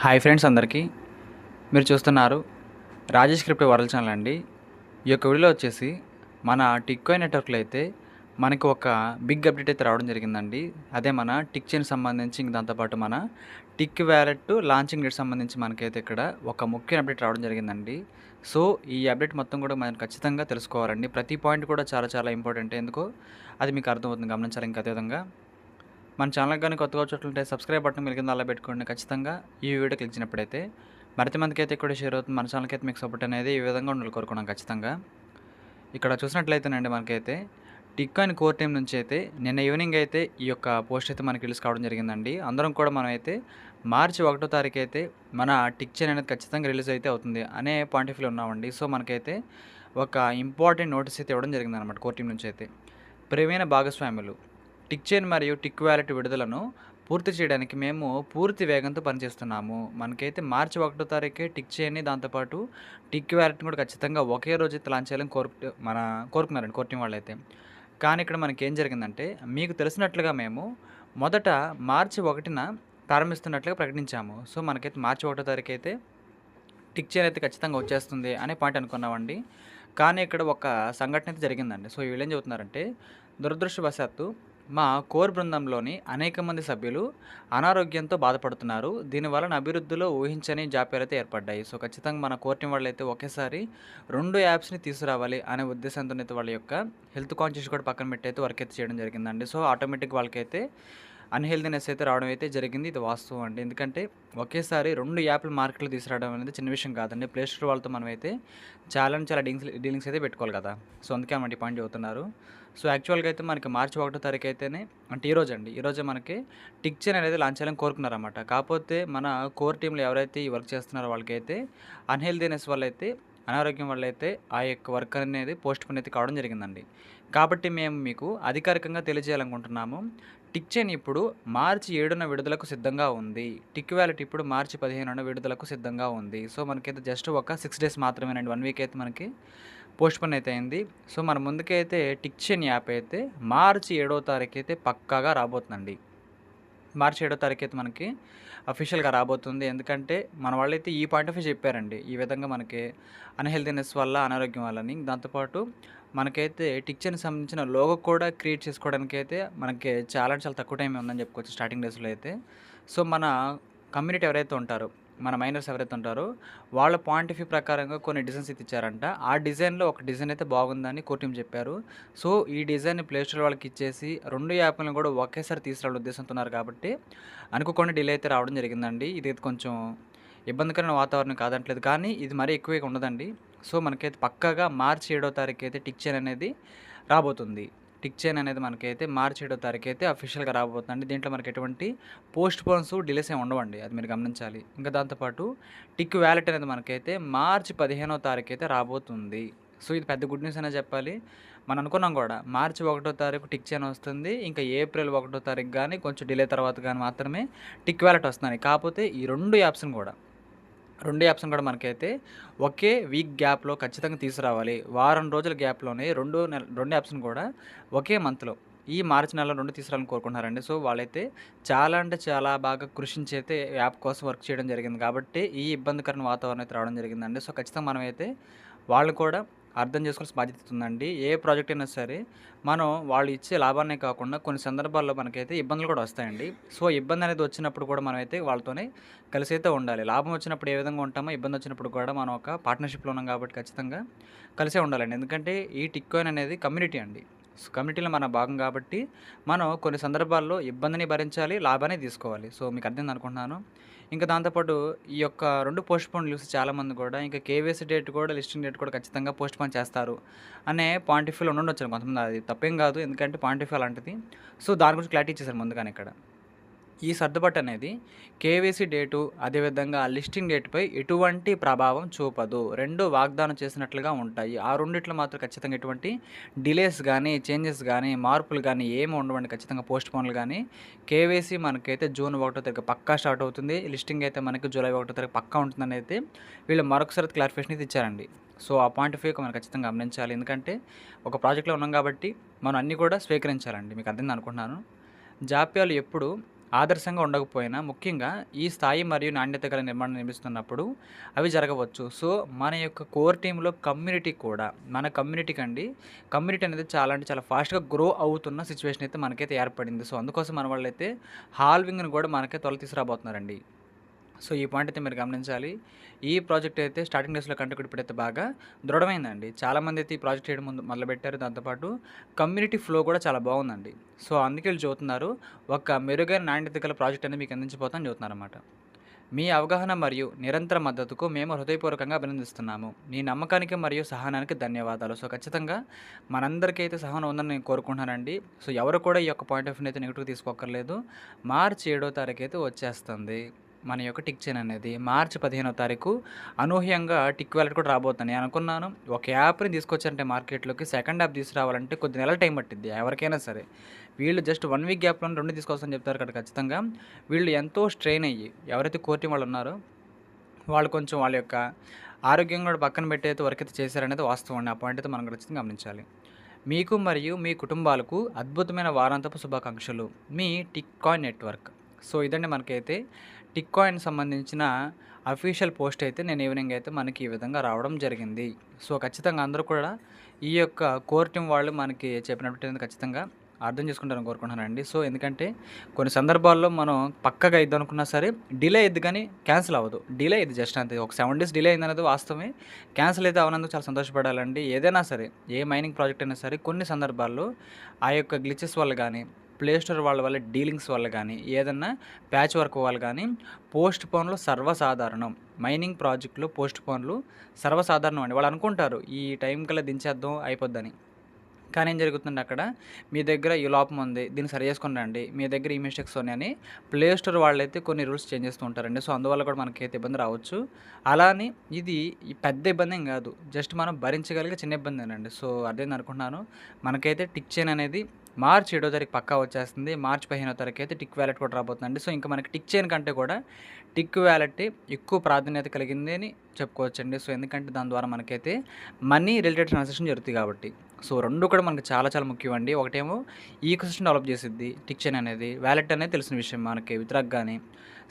Hi friends అందరికీ. మీరు చూస్తున్నారు రాజేష్ క్రిప్టో వరల్డ్ ఛానల్ అండి. ఈ యొక్క వీడియోలో వచ్చేసి మన టిక్కాయిన్ నెట్వర్క్లో అయితే మనకి ఒక బిగ్ అప్డేట్ అయితే రావడం జరిగిందండి. అదే మన టిక్ చైన్ సంబంధించి ఇంక దాంతోపాటు మన టిక్ వ్యాలెట్ లాంచింగ్ డేట్ సంబంధించి మనకైతే ఇక్కడ ఒక ముఖ్యమైన అప్డేట్ రావడం జరిగిందండి. సో ఈ అప్డేట్ మొత్తం కూడా మనం ఖచ్చితంగా తెలుసుకోవాలండి. ప్రతి పాయింట్ కూడా చాలా చాలా ఇంపార్టెంట్. ఎందుకో అది మీకు అర్థమవుతుంది, గమనించాలి. ఇంకా అదేవిధంగా మన ఛానల్కి కానీ కొత్తగా వచ్చేట్లుంటే సబ్స్క్రైబ్ బటన్ మీరు కింద అలా పెట్టుకోండి. ఖచ్చితంగా ఈ వీడియో క్లిక్ చేసినప్పుడైతే మరింత మందికి అయితే కూడా షేర్ అవుతుంది. మన ఛానల్కి అయితే మీకు సపోర్ట్ అనేది ఈ విధంగా ఉండాలి కోరుకున్నాం. ఖచ్చితంగా ఇక్కడ చూసినట్లయితేనండి మనకైతే టిక్కాయిన్ కోర్ టీం నుంచి అయితే నిన్న ఈవినింగ్ అయితే ఈ యొక్క పోస్ట్ అయితే మనకి రిలీజ్ కావడం జరిగిందండి. అందరం కూడా మనం అయితే మార్చి 1వ తారీఖు అయితే మన టిక్ చైన్ అనేది ఖచ్చితంగా రిలీజ్ అయితే అవుతుంది అనే పాయింట్ ఆఫ్ వ్యూలో ఉన్నామండి. సో మనకైతే ఒక ఇంపార్టెంట్ నోటీస్ అయితే ఇవ్వడం జరిగిందనమాట కోర్ టీం నుంచి అయితే. ప్రియమైన భాగస్వాములు, టిక్ చైన్ మరియు టిక్ వ్యాలెట్ విడుదలను పూర్తి చేయడానికి మేము పూర్తి వేగంతో పనిచేస్తున్నాము. మనకైతే మార్చి 1వ తారీఖే టిక్ చైన్ని, దాంతోపాటు టిక్ వ్యాలెట్ని కూడా ఖచ్చితంగా ఒకే రోజు అయితే లాంచ్ చేయాలని కోరుకున్నారండి కోర్ టీం వాళ్ళైతే. కానీ ఇక్కడ మనకేం జరిగిందంటే, మీకు తెలిసినట్లుగా మేము మొదట మార్చి 1న ప్రారంభిస్తున్నట్లుగా ప్రకటించాము. సో మనకైతే మార్చి 1వ తారీఖు అయితే టిక్ చైన్ అయితే ఖచ్చితంగా వచ్చేస్తుంది అనే పాయింట్ అనుకున్నామండి. కానీ ఇక్కడ ఒక సంఘటన అయితే జరిగిందండి. సో వీళ్ళేం చెబుతున్నారంటే, దురదృష్టవశాత్తు మా కోర్ బృందంలోని అనేక మంది సభ్యులు అనారోగ్యంతో బాధపడుతున్నారు. దీనివలన అభివృద్ధిలో ఊహించని జాప్యాలైతే ఏర్పడ్డాయి. సో ఖచ్చితంగా మన కోర్ టీం వాళ్ళైతే ఒకేసారి 2 యాప్స్‌ని తీసుకురావాలి అనే ఉద్దేశంతోనైతే వాళ్ళ యొక్క హెల్త్ కాన్షియస్ కూడా పక్కన పెట్టయితే వర్క్ అయితే చేయడం జరిగిందండి. సో ఆటోమేటిక్ వాళ్ళకైతే అన్‌హెల్తీనెస్ అయితే రావడం అయితే జరిగింది. ఇది వాస్తవం అండి. ఎందుకంటే ఒకేసారి 2 యాప్‌లు మార్కెట్‌లో తీసుకురావడం అనేది చిన్న విషయం కాదండి. ప్లే స్టోర్ వాళ్ళతో మనమైతే చాలా డీలింగ్స్ అయితే పెట్టుకోవాలి కదా! సో అందుకే అన్నమాట ఈ పాయింట్ చెబుతున్నారు. సో యాక్చువల్‌గా అయితే మనకి మార్చి 1వ తారీఖు అయితేనే, అంటే ఈరోజే మనకి టిక్ చైన్ అనేది లాంచ్ చేయాలని కోరుకున్నారన్నమాట. కాకపోతే మన కోర్ టీంలో ఎవరైతే ఈ వర్క్ చేస్తున్నారో వాళ్ళకైతే అన్‌హెల్తీనెస్ వల్ల అయితే, అనారోగ్యం వల్ల అయితే ఆ యొక్క వర్క్ అనేది పోస్ట్‌పోన్ అయితే కావడం జరిగిందండి. కాబట్టి మేము మీకు అధికారికంగా తెలియజేయాలనుకుంటున్నాము. టిక్ చైన్ ఇప్పుడు మార్చి 7న విడుదలకు సిద్ధంగా ఉంది. టిక్ వ్యాలెట్ ఇప్పుడు మార్చి 15న విడుదలకు సిద్ధంగా ఉంది. సో మనకైతే జస్ట్ ఒక 6 డేస్ మాత్రమేనండి. 1 వీక్ అయితే మనకి పోస్ట్‌పోన్ అయితే అయింది. సో మన ముందుకైతే టిక్ చైన్ యాప్ అయితే మార్చి 7వ తారీఖు అయితే పక్కాగా రాబోతుందండి. మార్చి 7వ తారీఖు అయితే మనకి అఫీషియల్‌గా రాబోతుంది. ఎందుకంటే మన వాళ్ళైతే ఈ పాయింట్ ఆఫ్ వ్యూ చెప్పారండి. ఈ విధంగా మనకి అన్‌హెల్తీనెస్ వల్ల, అనారోగ్యం వల్లని. దాంతోపాటు మనకైతే టిక్ చైన్‌కి సంబంధించిన లోగో కూడా క్రియేట్ చేసుకోవడానికైతే మనకి చాలా అంటే చాలా తక్కువ టైమే ఉందని చెప్పుకోవచ్చు స్టార్టింగ్ డేస్‌లో అయితే. సో మన కమ్యూనిటీ ఎవరైతే ఉంటారో, మన మైనర్స్ ఎవరైతే ఉంటారో వాళ్ళ పాయింట్ ఆఫ్ వ్యూ ప్రకారంగా కొన్ని డిజైన్స్ అయితే ఇచ్చారంట. ఆ డిజైన్‌లో ఒక డిజైన్ అయితే బాగుందని కోర్ టీం చెప్పారు. సో ఈ డిజైన్‌ని ప్లే స్టోర్ వాళ్ళకి ఇచ్చేసి 2 యాప్‌లను కూడా ఒకేసారి తీసుకురావాలనే ఉద్దేశంతో ఉన్నారు కాబట్టి అనుకోకుండా డిలే అయితే రావడం జరిగిందండి. ఇదైతే కొంచెం ఇబ్బందికరమైన వాతావరణం కాదనట్లేదు, కానీ ఇది మరీ ఎక్కువగా ఉండదండి. సో మనకైతే పక్కాగా మార్చి 7వ తారీఖు అయితే టిక్ చైన్ అనేది రాబోతుంది. టిక్ చైన్ అనేది మనకైతే మార్చి 7వ తారీఖు అయితే అఫీషియల్‌గా రాబోతుందండి. దీంట్లో మనకి ఎటువంటి పోస్ట్‌పోన్స్, డిలేస్ ఏమి ఉండవండి. అది మీరు గమనించాలి. ఇంకా దాంతోపాటు టిక్ వ్యాలెట్ అనేది మనకైతే మార్చి 15వ తారీఖు అయితే రాబోతుంది. సో ఇది పెద్ద గుడ్ న్యూస్ అనే చెప్పాలి. మనం అనుకున్నాం కూడా మార్చి 1వ తారీఖు టిక్ చైన్ వస్తుంది. ఇంకా ఏప్రిల్ 1వ తారీఖు గానీ కొంచెం డిలే తర్వాత గానీ మాత్రమే టిక్ వ్యాలెట్ వస్తుందని. కాకపోతే ఈ 2 యాప్స్‌ని కూడా మనకైతే ఒకే వీక్ గ్యాప్‌లో ఖచ్చితంగా తీసుకురావాలి. వారం రోజుల గ్యాప్‌లోనే 2 యాప్స్‌ని కూడా ఒకే మంత్‌లో, ఈ మార్చి నెలలో 2 తీసుకురావాలని కోరుకుంటున్నారండి. సో వాళ్ళైతే చాలా అంటే చాలా బాగా కృషించి అయితే యాప్ కోసం వర్క్ చేయడం జరిగింది. కాబట్టి ఈ ఇబ్బందికరమైన వాతావరణం అయితే రావడం జరిగిందండి. సో ఖచ్చితంగా మనమైతే వాళ్ళు కూడా అర్థం చేసుకోవాల్సిన బాధ్యత ఉందండి. ఏ ప్రాజెక్ట్ అయినా సరే మనం వాళ్ళు ఇచ్చే లాభాన్నే కాకుండా కొన్ని సందర్భాల్లో మనకైతే ఇబ్బందులు కూడా వస్తాయండి. సో ఇబ్బంది అనేది వచ్చినప్పుడు కూడా మనమైతే వాళ్ళతోనే కలిసి అయితే ఉండాలి. లాభం వచ్చినప్పుడు ఏ విధంగా ఉంటామో, ఇబ్బంది వచ్చినప్పుడు కూడా మనం ఒక పార్ట్నర్‌షిప్‌లో ఉన్నాం కాబట్టి ఖచ్చితంగా కలిసే ఉండాలండి. ఎందుకంటే ఈ టిక్ కాయిన్ అనేది కమ్యూనిటీ అండి. సో కమ్యూనిటీలో మన భాగం కాబట్టి మనం కొన్ని సందర్భాల్లో ఇబ్బందిని భరించాలి, లాభాన్ని తీసుకోవాలి. సో మీకు అర్థమైంది అనుకుంటున్నాను. ఇంకా దాంతోపాటు ఈ యొక్క 2 పోస్ట్‌పోన్ చూసి చాలామంది కూడా ఇంకా కేవైసీ డేట్ కూడా, లిస్టింగ్ డేట్ కూడా ఖచ్చితంగా పోస్ట్‌పోన్ చేస్తారు అనే పాయింట్ ఆఫ్ వ్యూలో ఉండుండొచ్చు కొంతమంది. అది తప్పేం కాదు. ఎందుకంటే పాయింట్ ఆఫ్ వ్యూ అలాంటిది. సో దాని గురించి క్లారిటీ ఇచ్చేసారు ముందుగానే ఇక్కడ. ఈ సర్దుబాటు అనేది కేవైసీ డేటు, అదేవిధంగా లిస్టింగ్ డేట్‌పై ఎటువంటి ప్రభావం చూపదు. 2 వాగ్దానం చేసినట్లుగా ఉంటాయి. ఆ రెండిట్లో మాత్రం ఖచ్చితంగా ఎటువంటి డిలేస్ గానీ, చేంజెస్ గానీ, మార్పులు గానీ ఏమి ఉండవండి. ఖచ్చితంగా పోస్ట్‌పోన్‌లు గానీ. కేవైసీ మనకైతే జూన్ 1వ తారీఖు పక్కా స్టార్ట్ అవుతుంది. లిస్టింగ్ అయితే మనకి జూలై 1వ తారీఖు పక్కా ఉంటుందని అయితే వీళ్ళు మరొకసారి క్లారిఫికేషన్ అయితే ఇచ్చారండి. సో ఆ పాయింట్ ఆఫ్ వ్యూ మనం ఖచ్చితంగా గమనించాలి. ఎందుకంటే ఒక ప్రాజెక్ట్‌లో ఉన్నాం కాబట్టి మనం అన్నీ కూడా స్వీకరించాలండి. మీకు అర్థమైంది అనుకుంటున్నాను. జాప్యాలు ఎప్పుడు ఆదర్శంగా ఉండకపోయినా ముఖ్యంగా ఈ స్థాయి మరియు నాణ్యత గల నిర్మాణం నిర్మిస్తున్నప్పుడు అవి జరగవచ్చు. సో, మన యొక్క కోర్ టీమ్‌లో కమ్యూనిటీ కూడా మన కమ్యూనిటీ అనేది చాలా అంటే చాలా ఫాస్ట్‌గా గ్రో అవుతున్న సిట్యుయేషన్ అయితే మనకైతే ఏర్పడింది. సో, అందుకోసం మన వాళ్ళైతే హాల్వింగ్‌ని కూడా మనకే త్వరలో తీసుకురాబోతున్నారండి. సో, ఈ పాయింట్ అయితే మీరు గమనించాలి. ఈ ప్రాజెక్ట్ అయితే స్టార్టింగ్ డేస్‌లో కంటే కూడా ఇప్పుడైతే బాగా దృఢమైందండి. చాలామంది అయితే ఈ ప్రాజెక్ట్ చేయడం ముందు మొదలుపెట్టారు. దాంతో పాటు కమ్యూనిటీ ఫ్లో కూడా చాలా బాగుందండి. సో, అందుకే వీళ్ళు చెబుతున్నారు. ఒక మెరుగైన నాణ్యత గల ప్రాజెక్ట్ అనేది మీకు అందించబోతామని చెబుతున్నారన్నమాట. మీ అవగాహన మరియు నిరంతర మద్దతుకు మేము హృదయపూర్వకంగా అభినందిస్తున్నాము. మీ నమ్మకానికి మరియు సహనానికి ధన్యవాదాలు. సో, ఖచ్చితంగా మనందరికీ అయితే సహనం ఉందని నేను కోరుకుంటున్నానండి. సో, ఎవరు కూడా ఈ యొక్క పాయింట్ ఆఫ్ వ్యూని అయితే నెగెటివ్‌గా తీసుకోక్కర్లేదు. మార్చి 7వ తారీఖు అయితే వచ్చేస్తుంది. మన యొక్క టిక్ చైన్ అనేది. మార్చి 15వ తారీఖు అనూహ్యంగా టిక్ వాలెట్ కూడా రాబోతుంది. నేను అనుకున్నాను ఒక యాప్‌ని తీసుకొచ్చారంటే మార్కెట్‌లోకి సెకండ్ యాప్ తీసుకురావాలంటే కొద్ది నెలలు టైం పట్టిద్ది ఎవరికైనా సరే. వీళ్ళు జస్ట్ 1 వీక్ గ్యాప్‌లోనే 2 తీసుకొస్తామని చెప్తారు కాబట్టి ఖచ్చితంగా వీళ్ళు ఎంతో స్ట్రెయిన్ అయ్యి ఎవరైతే కోర్ టీమ్ వాళ్ళు ఉన్నారో వాళ్ళు కొంచెం వాళ్ళ యొక్క ఆరోగ్యం కూడా పక్కన పెట్టేది వరకైతే చేశారనేది వాస్తవం అండి. ఆ పాయింట్ అయితే మనం ఖచ్చితంగా గమనించాలి. మీకు మరియు మీ కుటుంబాలకు అద్భుతమైన వారాంతపు శుభాకాంక్షలు. మీ టిక్ కాయిన్ నెట్వర్క్. సో, ఇదండి మనకైతే టిక్ కాయిన్ సంబంధించిన అఫీషియల్ పోస్ట్ అయితే నేను ఈవినింగ్ అయితే మనకి ఈ విధంగా రావడం జరిగింది. సో, ఖచ్చితంగా అందరూ కూడా ఈ యొక్క కోర్ టీమ్ వాళ్ళు మనకి చెప్పినట్టు ఖచ్చితంగా అర్థం చేసుకుంటారని కోరుకుంటున్నానండి. సో, ఎందుకంటే కొన్ని సందర్భాల్లో మనం పక్కగా అయిద్దనుకున్నా సరే డిలే అయిద్ది కానీ క్యాన్సిల్ అవ్వదు. డిలే అయ్యిద్ది జస్ట్ అంతే. ఒక 7 డేస్ డిలే అయిందనేది వాస్తవమే. క్యాన్సిల్ అయితే అవనందుకు చాలా సంతోషపడాలండి. ఏదైనా సరే ఏ మైనింగ్ ప్రాజెక్ట్ అయినా సరే కొన్ని సందర్భాల్లో ఆ యొక్క గ్లిచెస్ వల్ల గానీ, ప్లే స్టోర్ వాళ్ళ వల్ల డీలింగ్స్ వల్ల గానీ, ఏదన్నా ప్యాచ్ వర్క్ వల్ల గానీ పోస్ట్‌పోన్‌లు సర్వసాధారణం. మైనింగ్ ప్రాజెక్ట్‌లో పోస్ట్‌పోన్‌లు సర్వసాధారణం అండి. వాళ్ళు అనుకుంటారు ఈ టైం కల్లా దించేద్దాం అయిపోద్దని. కానీ ఏం జరుగుతుందంటే అక్కడ మీ దగ్గర ఈ లోపం ఉంది. దీన్ని సరి చేసుకొని రండి. మీ దగ్గర ఈ మిస్టేక్స్ ఉన్నాయని ప్లే స్టోర్ వాళ్ళైతే కొన్ని రూల్స్ చేంజ్ చేస్తూ ఉంటారండి. సో, అందువల్ల కూడా మనకైతే ఇబ్బంది రావచ్చు. అలా అని ఇది ఈ పెద్ద ఇబ్బందేం కాదు. జస్ట్ మనం భరించగలిగే చిన్న ఇబ్బందేనండి. సో, అర్థమైంది అనుకుంటున్నాను. మనకైతే టిక్ చైన్ అనేది మార్చి 7వ తారీఖు పక్కా వచ్చేస్తుంది. మార్చి 15వ తారీఖు అయితే టిక్ వాలెట్ కూడా రాబోతుందండి. సో, ఇంకా మనకి టిక్ చైన్ కంటే కూడా టిక్ వాలెట్ ఎక్కువ ప్రాధాన్యత కలిగింది అని చెప్పుకోవచ్చండి. సో, ఎందుకంటే దాని ద్వారా మనకైతే మనీ రిలేటెడ్ ట్రాన్సాక్షన్ జరుగుతాయి కాబట్టి. సో, 2 కూడా మనకు చాలా చాలా ముఖ్యమండి. ఒకటేమో ఈకోసిస్టమ్ డెవలప్ చేసిద్ది టిక్ చైన్ అనేది. వాలెట్ అనేది తెలిసిన విషయం మనకి విత్‌డ్రాకి గానీ,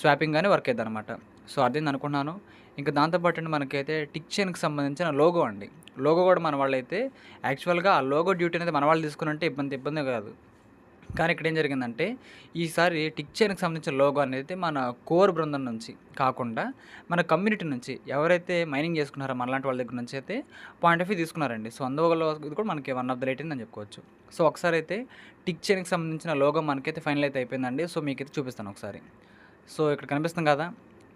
స్వాపింగ్ గానీ వర్క్ అయిద్దనమాట. సో, అర్థమైంది అనుకుంటున్నాను. ఇంకా దాంతో పాటండి మనకైతే టిక్ చైన్‌కి సంబంధించిన లోగో అండి. లోగో కూడా మన వాళ్ళైతే యాక్చువల్‌గా ఆ లోగో డ్యూటీ అనేది మన వాళ్ళు తీసుకునుంటే ఇబ్బంది కాదు. కానీ ఇక్కడ ఏం జరిగిందంటే ఈసారి టిక్ చైన్‌కి సంబంధించిన లోగో అనేది మన కోర్ బృందం నుంచి కాకుండా మన కమ్యూనిటీ నుంచి ఎవరైతే మైనింగ్ చేసుకున్నారో మనలాంటి వాళ్ళ దగ్గర నుంచి అయితే పాయింట్ ఆఫ్ వ్యూ తీసుకున్నారండి. సో, అందువల్ల ఇది కూడా మనకి వన్ ఆఫ్ ద రేట్ అని చెప్పుకోవచ్చు. సో, ఒకసారి అయితే టిక్ చైన్‌కి సంబంధించిన లోగో మనకైతే ఫైనల్ అయితే అయిపోయిందండి. సో, మీకైతే చూపిస్తాను ఒకసారి. సో, ఇక్కడ కనిపిస్తుంది కదా!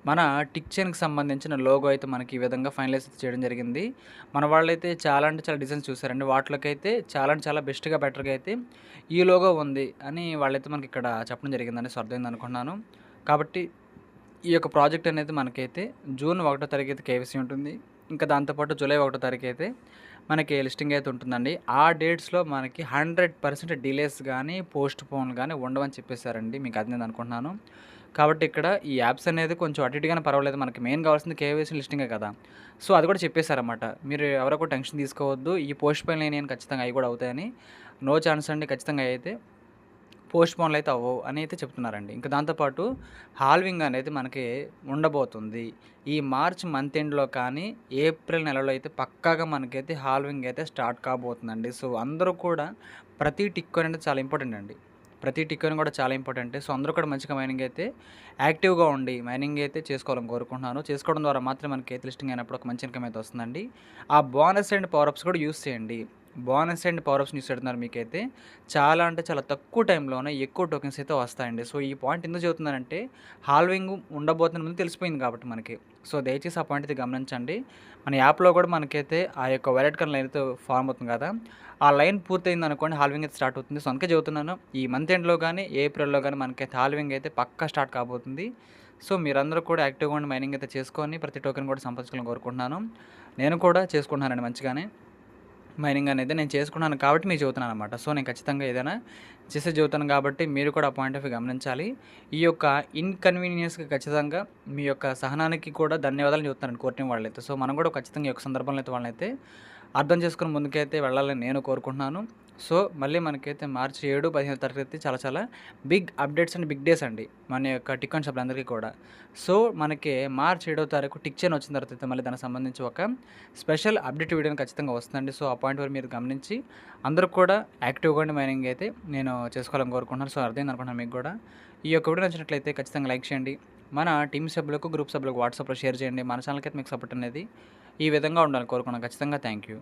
మన టిక్ చైన్‌కి సంబంధించిన లోగో అయితే మనకి ఈ విధంగా ఫైనలైజ్ చేయడం జరిగింది. మన వాళ్ళైతే చాలా అంటే చాలా డిజైన్స్ చూసారండి. వాటిలోకైతే చాలా అంటే చాలా బెస్ట్‌గా బెటర్‌గా అయితే ఈ లోగో ఉంది అని వాళ్ళైతే మనకి ఇక్కడ చెప్పడం జరిగిందండి. సో, అర్థమైంది అనుకుంటున్నాను. కాబట్టి ఈ యొక్క ప్రాజెక్ట్ అనేది మనకైతే జూన్ 1వ తారీఖు అయితే కేవైసీ ఉంటుంది. ఇంకా దాంతో పాటు జూలై 1వ తారీఖు అయితే మనకి లిస్టింగ్ అయితే ఉంటుందండి. ఆ డేట్స్‌లో మనకి 100% డిలేస్ గానీ, పోస్ట్‌పోన్ గానీ ఉండవని చెప్పేసారండి. మీకు అర్థమైంది అనుకుంటున్నాను. కాబట్టి ఇక్కడ ఈ యాప్స్ అనేది కొంచెం అటు ఇటుగానే పర్వాలేదు. మనకి మెయిన్ కావాల్సింది కేవైసీ లిస్టింగే కదా! సో, అది కూడా చెప్పేసారన్నమాట. మీరు ఎవరు కూడా టెన్షన్ తీసుకోవద్దు. ఈ పోస్ట్‌పోన్ అయినయి ఖచ్చితంగా అవి కూడా అవుతాయని. నో ఛాన్స్ అండి. ఖచ్చితంగా అయితే పోస్ట్‌పోన్‌లు అయితే అవ్వవు అని అయితే చెప్తున్నారండి. ఇంకా దాంతో పాటు హాల్వింగ్ అనేది మనకి ఉండబోతుంది. ఈ మార్చ్ మంత్ ఎండ్‌లో కానీ, ఏప్రిల్ నెలలో అయితే పక్కాగా మనకైతే హాల్వింగ్ అయితే స్టార్ట్ కాబోతుందండి. సో, అందరూ కూడా ప్రతి టిక్ కాయిన్ అనేది చాలా ఇంపార్టెంట్ అండి. ప్రతి టిక్ కాయిన్ కూడా చాలా ఇంపార్టెంటే. సో, అందరూ కూడా మంచిగా మైనింగ్ అయితే యాక్టివ్‌గా ఉండి మైనింగ్ అయితే చేసుకోవాలని కోరుకుంటున్నాను. చేసుకోవడం ద్వారా మాత్రమే మనకైతే లిస్టింగ్ అయినప్పుడు ఒక మంచి ఇన్‌కమ్ అయితే వస్తుందండి. ఆ బోనస్ అండ్ పవర్ అప్స్ కూడా యూజ్ చేయండి. బోనస్ అండ్ పవర్ అప్స్‌ని యూజ్ చేస్తున్నారు మీకైతే చాలా అంటే చాలా తక్కువ టైంలోనే ఎక్కువ టోకెన్స్ అయితే వస్తాయండి. సో, ఈ పాయింట్ ఎందుకు చెబుతున్నానంటే హాల్వింగ్ ఉండబోతున్న ముందు తెలిసిపోయింది కాబట్టి మనకి. సో, దయచేసి ఆ పాయింట్ అయితే గమనించండి. మన యాప్‌లో కూడా మనకైతే ఆ యొక్క వాలెట్ కన్ లైన్ అయితే ఫార్మ్ అవుతుంది కదా! ఆ లైన్ పూర్తయిందనుకోండి హాల్వింగ్ అయితే స్టార్ట్ అవుతుంది. సో, అందుకే చెబుతున్నాను. ఈ మంత్ ఎండ్‌లో గానీ, ఏప్రిల్‌లో గానీ మనకైతే హాల్వింగ్ అయితే పక్కా స్టార్ట్ కాబోతుంది. సో, మీరందరూ కూడా యాక్టివ్‌గా ఉండి మైనింగ్ అయితే చేసుకొని ప్రతి టోకెన్ కూడా సంపాదించుకోవాలని కోరుకుంటున్నాను. నేను కూడా చేసుకుంటున్నానండి మంచిగానే. మైనింగ్ అనేది నేను చేసుకున్నాను కాబట్టి మీకు చెబుతున్నాననమాట. సో, నేను ఖచ్చితంగా ఏదైనా చేసేది చెబుతాను కాబట్టి మీరు కూడా ఆ పాయింట్ ఆఫ్ వ్యూ గమనించాలి. ఈ యొక్క ఇన్‌కన్వీనియన్స్‌కి ఖచ్చితంగా మీ యొక్క సహనానికి కూడా ధన్యవాదాలు చెబుతున్నానండి కోర్ టీమ్ వాళ్ళైతే. సో, మనం కూడా ఖచ్చితంగా ఈ యొక్క సందర్భంలో అయితే వాళ్ళనైతే అర్థం చేసుకొని ముందుకైతే వెళ్ళాలని నేను కోరుకుంటున్నాను. సో, మళ్ళీ మనకైతే మార్చి 7, 15 తారీఖైతే చాలా చాలా big updates and big days అండి. మన యొక్క టిక్ కాయిన్ షాపులందరికీ కూడా. సో, మనకి మార్చి 7వ తారీఖు టిక్ చైన్ వచ్చిన తర్వాత అయితే మళ్ళీ దానికి సంబంధించి ఒక స్పెషల్ అప్డేట్ వీడియోని ఖచ్చితంగా వస్తుందండి. సో, ఆ పాయింట్ వరకు మీరు గమనించి అందరూ కూడా యాక్టివ్‌గా ఉండి మైనింగ్ అయితే నేను చేసుకోవాలని కోరుకుంటున్నాను. సో, అర్థమైంది అనుకుంటున్నాను మీకు కూడా. ఈ యొక్క వీడియో నచ్చినట్లయితే ఖచ్చితంగా లైక్ చేయండి. మన టీమ్ సభ్యులకు, గ్రూప్ సభ్యులకు వాట్సాప్‌లో షేర్ చేయండి. మన ఛానల్‌కైతే మీకు సపోర్ట్ అనేది ఈ విధంగా ఉండాలని కోరుకున్నాను. ఖచ్చితంగా థ్యాంక్ యూ.